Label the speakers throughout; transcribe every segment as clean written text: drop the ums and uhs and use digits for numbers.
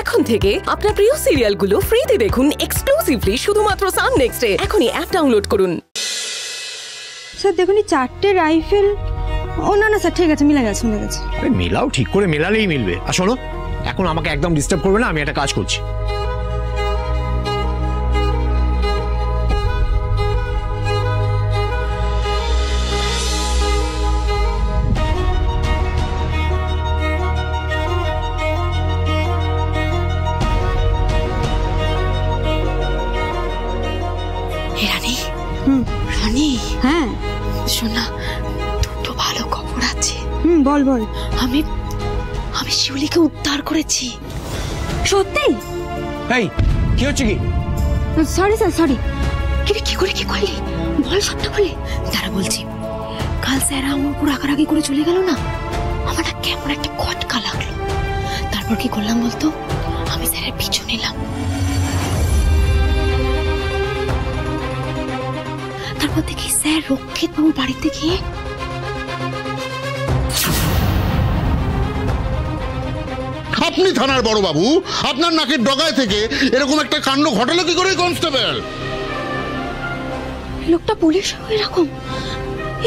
Speaker 1: এখন থেকে আপনার প্রিয় সিরিয়ালগুলো ফ্রিতে দেখুন এক্সক্লুসিভলি শুধুমাত্র সান নেক্সটে। এখনই অ্যাপ ডাউনলোড করুন।
Speaker 2: স্যার দেখুন 4টে রাইফেল। ও না না স্যার ঠিক আছে, মিলে গেছে।
Speaker 3: আরে মেলাও, ঠিক করে মেলালেই মিলবে। আর শোনো, এখন আমাকে একদম ডিস্টার্ব করবে না, আমি একটা কাজ করছি।
Speaker 2: রানী, হ্যাঁ
Speaker 4: শোনা, দুটো ভালো খবর আছে।
Speaker 2: বল।
Speaker 4: আমি শিউলিকে উদ্ধার করেছি।
Speaker 2: সত্যি?
Speaker 3: এই কি হচ্ছে কি?
Speaker 2: Sorry sir, sorry.
Speaker 4: কি করলি? বল সবটা খুলে। তারা বলছি, কাল স্যার আমার উপর রাগারাগি করে চলে গেল না, আমার না কেমন একটা খটকা লাগলো। তারপর কি করলাম বলতো? আমি স্যারের পিছু নিলাম। তারপর দেখি স্যার রক্ষিত বাবুর বাড়িতে গিয়ে
Speaker 5: আপনি থানার বড় বাবু, আপনার নাকের ডগায় থেকে এরকম একটা কাণ্ড ঘটালো কি করে কনস্টেবল?
Speaker 2: লোকটা পুলিশ এরকম,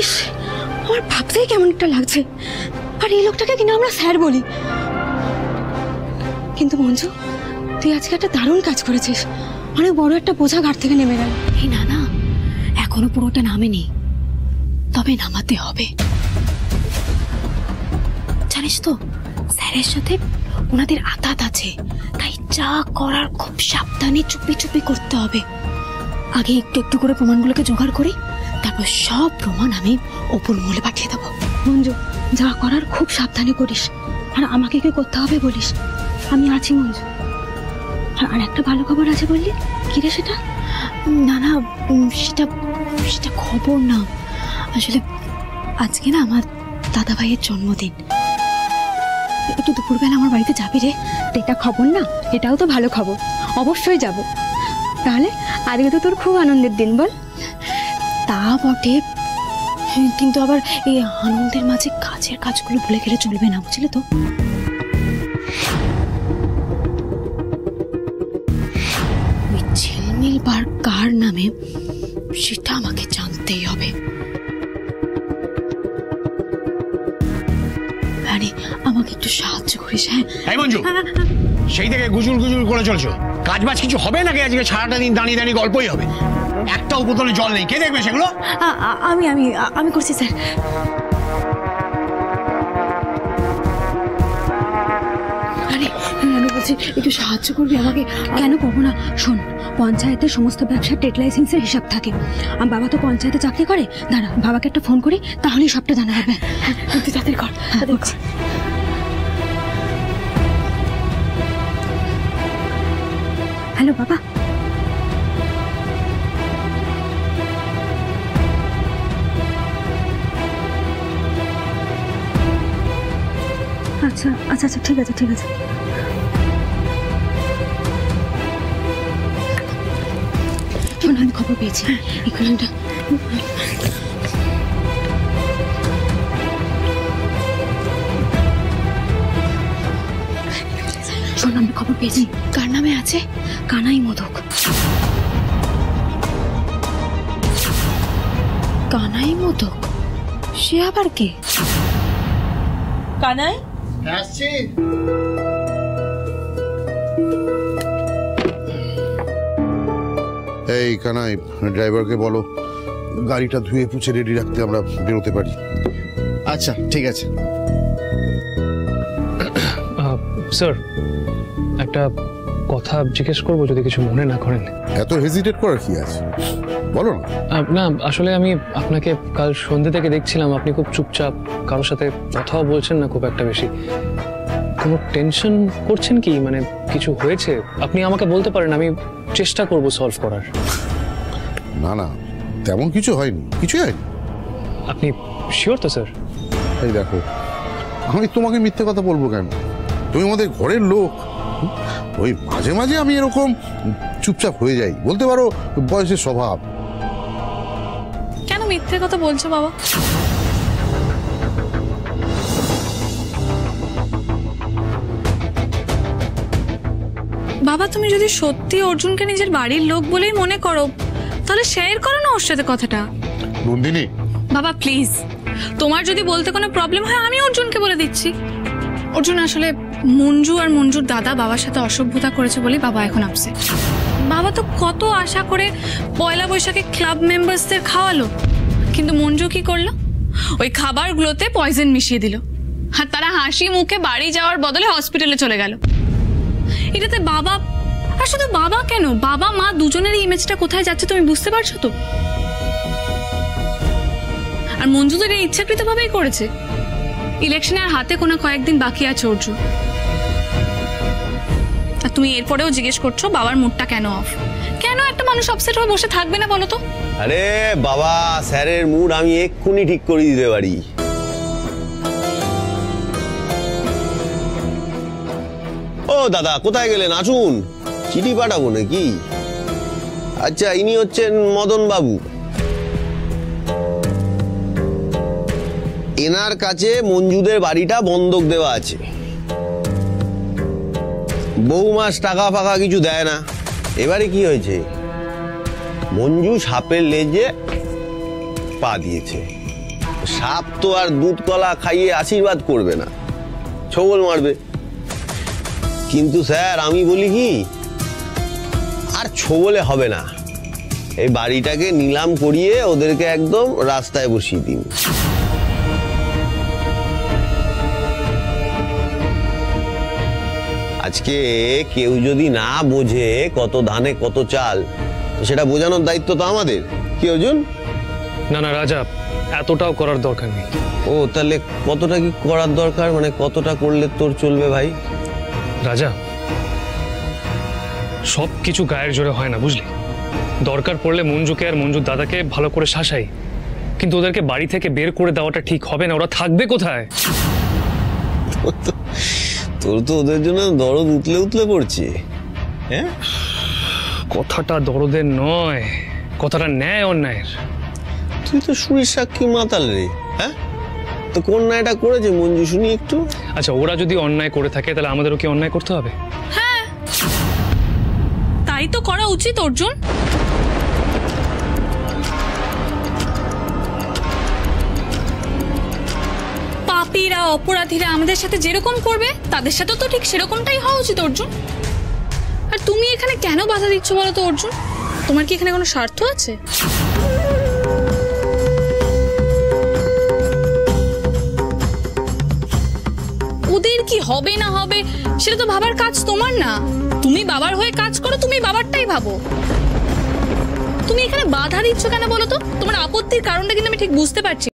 Speaker 2: ইস আমার ভাবতেই কেমন একটা লাগছে। আর এই লোকটাকে কিনা আমরা স্যার বলি। কিন্তু মঞ্জু, তুই আজকে একটা দারুণ কাজ করেছিস। অনেক বড় একটা বোঝা ঘাট থেকে নেমে গেল।
Speaker 4: এই না এখনো পুরোটা নামেনি, তবে নামাতে হবে। জানিস তো, স্যারের সাথে ওনাদের আতাত আছে, তাই যা করার খুব সাবধানে চুপি করতে হবে। আগে একটু করে প্রমাণগুলোকে জোগাড় করি, তারপর সব প্রমাণ আমি ওপর মহলে পাঠিয়ে দেবো।
Speaker 2: মঞ্জু, যা করার খুব সাবধানে করিস, আর আমাকে কি করতে হবে বলিস, আমি আছি মঞ্জু। আর একটা ভালো খবর আছে বললি, কি রে সেটা?
Speaker 4: না সেটা খবর না, আসলে আজকে না আমার দাদা ভাইয়ের জন্মদিন। একটু দুপুরবেলা আমার বাড়িতে যাবি রে?
Speaker 2: এটা খবর না, এটাও তো ভালো খবর, অবশ্যই যাব। তাহলে আজকে তো তোর খুব আনন্দের দিন, বল?
Speaker 4: তা বটে, কিন্তু আবার এই আনন্দের মাঝে কাজের কাজগুলো ভুলে গেলে চলবে না, বুঝলে তো? ঝিলমিল বার কার নামে সেটা আমাকে জানতেই হবে। আরে আমাকে একটু সাহায্য করিস। হ্যাঁ
Speaker 3: মঞ্জু, সেই থেকে গুজুল করে চলছো, কাজ বাজ কিছু হবে নাকি? আজকে সারাটা দিন দাঁড়িয়ে গল্পই হবে। একটা বোতলে জল নেই, কে দেখবে সেগুলো?
Speaker 4: আমি করছি স্যার। আরে আমি বলছি, একটু সাহায্য করবি আমাকে?
Speaker 2: কেন করবো না, শোন, পঞ্চায়েতের সমস্ত ব্যবসার ট্রেড লাইসেন্সের হিসাব থাকে। আমার বাবা তো পঞ্চায়েতে চাকরি করে। দাঁড়া, বাবাকে একটা ফোন করি, তাহলেই সবটা জানা যাবে।
Speaker 4: তুই তাড়াতাড়ি কর।
Speaker 2: হ্যালো বাবা। আচ্ছা ঠিক আছে।
Speaker 4: শোন, আমি খবর পেয়েছি এখানে শোন, আমি খবর পেয়েছি। কার নামে আছে? কানাই মোদক। কানাই মোদক? সে আবার কে?
Speaker 2: কানাই
Speaker 5: আসছি। এই কানাই, ড্রাইভারকে বলো গাড়িটা ধুয়ে পুছে রেডি রাখতে, আমরা বেরোতে পারি।
Speaker 6: আচ্ছা ঠিক আছে।
Speaker 7: স্যার, একটা কথা জিজ্ঞেস করবো যদি কিছু মনে না করেন?
Speaker 5: এত হেজিটেট করার কি আছে, বলো না।
Speaker 7: না আসলে আমি আপনাকে কাল সন্ধ্যে থেকে দেখছিলাম, আপনি খুব চুপচাপ, কারোর সাথে কথাও বলছেন না খুব একটা বেশি। কোনো টেনশন করছেন কি? মানে কিছু হয়েছে? আপনি আমাকে বলতে পারেন, আমি চেষ্টা করব সলভ করার।
Speaker 5: না তেমন কিছু হয়নি, কিছুই হয়নি।
Speaker 7: আপনি শিওর তো স্যার?
Speaker 5: এই দেখো, আমি তোমাকে মিথ্যে কথা বলবো কেন? তুমি আমাদের ঘরের লোক। ওই মাঝে মাঝে আমি এরকম চুপচাপ হয়ে যাই, বলতে পারো বয়সের স্বভাব।
Speaker 8: কেন মিথ্যে কথা বলছো বাবা? বাবা তুমি যদি সত্যি অর্জুনকে নিজের বাড়ির লোক বলেই মনে করো তাহলে শেয়ার করো না ওর সাথে কথাটা।
Speaker 5: নন্দিনী,
Speaker 8: বাবা প্লিজ, তোমার যদি বলতে কোনো প্রবলেম হয় আমি অর্জুনকে বলে দিচ্ছি। অর্জুন আসলে মঞ্জু আর মঞ্জুর দাদা বাবার সাথে অসভ্যতা করেছে বলেই বাবা এখন আপসেট। বাবা তো কত আশা করে পয়লা বৈশাখে ক্লাব মেম্বারসদের খাওয়ালো, কিন্তু মঞ্জু কি করলো? ওই খাবারগুলোতে পয়জন মিশিয়ে দিল, আর তারা হাসি মুখে বাড়ি যাওয়ার বদলে হসপিটালে চলে গেল। এটাতে বাবা, আর শুধু বাবা কেন, বাবা মা দুজনের ইমেজটা কোথায় যাচ্ছে তুমি বুঝতে পারছো তো? আর মঞ্জু তো এটা ইচ্ছাকৃতভাবেই করেছে। ইলেকশনে আর হাতে কোনো কয়েকদিন বাকি আছে অর্জুন, আর তুমি এরপরেও জিজ্ঞেস করছো বাবার মুডটা কেন অফ। কেন একটা মানুষ আপসেট হয়ে বসে থাকবে না বলো তো?
Speaker 9: আরে বাবা, স্যারের মুড আমি এক্ষুনি ঠিক করে দিতে পারি। ও দাদা, কোথায় গেলেন? আসুন, চিঠি পাঠাবো নাকি? আচ্ছা, ইনি হচ্ছেন মদন বাবু। এনার কাছে মঞ্জুদের বাড়িটা বন্ধক দেওয়া আছে। বহু মাস টাকা ফাঁকা কিছু দেয় না। এবারে কি হয়েছে, মঞ্জু সাপের লেজে পা দিয়েছে। সাপ তো আর দুধ কলা খাইয়ে আশীর্বাদ করবে না, ছবল মারবে। কিন্তু স্যার আমি বলি কি, আর ছবলে হবে না, এই বাড়িটাকে নিলাম করিয়ে ওদেরকে একদম রাস্তায় বসিয়ে দিন। আজকে কেউ যদি না বোঝে কত ধানে কত চাল, সেটা বোঝানোর দায়িত্ব তো আমাদের। কি অর্জুন?
Speaker 7: না না রাজা, এতটাও করার দরকার নেই।
Speaker 9: ও তাহলে কতটা কি করার দরকার, মানে কতটা করলে তোর চলবে ভাই?
Speaker 7: রাজা, সব কিছু গায়ের জোরে হয় না বুঝলি। দরকার পড়লে মঞ্জুকে আর মঞ্জুর দাদাকে ভালো করে শাসাই, কিন্তু ওদেরকে বাড়ি থেকে বের করে দেওয়াটা ঠিক হবে না। ওরা থাকবে কোথায়?
Speaker 9: তোর তো ওদের জন্য দরদ উতলে উতলে পড়ছে। হ্যাঁ,
Speaker 7: কথাটা দরদের নয়, কথাটা ন্যায় অন্যায়ের।
Speaker 9: তুই তো সুরের সাক্ষী মাতাল রে। হ্যাঁ, তো কোন ন্যায়টা করেছে মঞ্জু শুনি একটু।
Speaker 7: আচ্ছা, ওরা যদি অন্যায় করে থাকে তাহলে আমাদেরও কি অন্যায় করতে হবে?
Speaker 8: হ্যাঁ, তাই তো করা উচিত অর্জুন। পাপীরা অপরাধীরা আমাদের সাথে যেরকম করবে তাদের সাথে তো ঠিক সেরকমটাই হওয়া উচিত অর্জুন। আর তুমি এখানে কেন বাধা দিচ্ছ বলো তো অর্জুন? তোমার কি এখানে কোনো স্বার্থ আছে? ওদের কি হবে না হবে সেটা তো ভাবার কাজ তোমার না। তুমি বাবার হয়ে কাজ করো, তুমি বাবারটাই ভাবো। তুমি এখানে বাধা দিচ্ছ কেন বলো তো? তোমার আপত্তির কারণটা কিন্তু আমি ঠিক বুঝতে পারছি।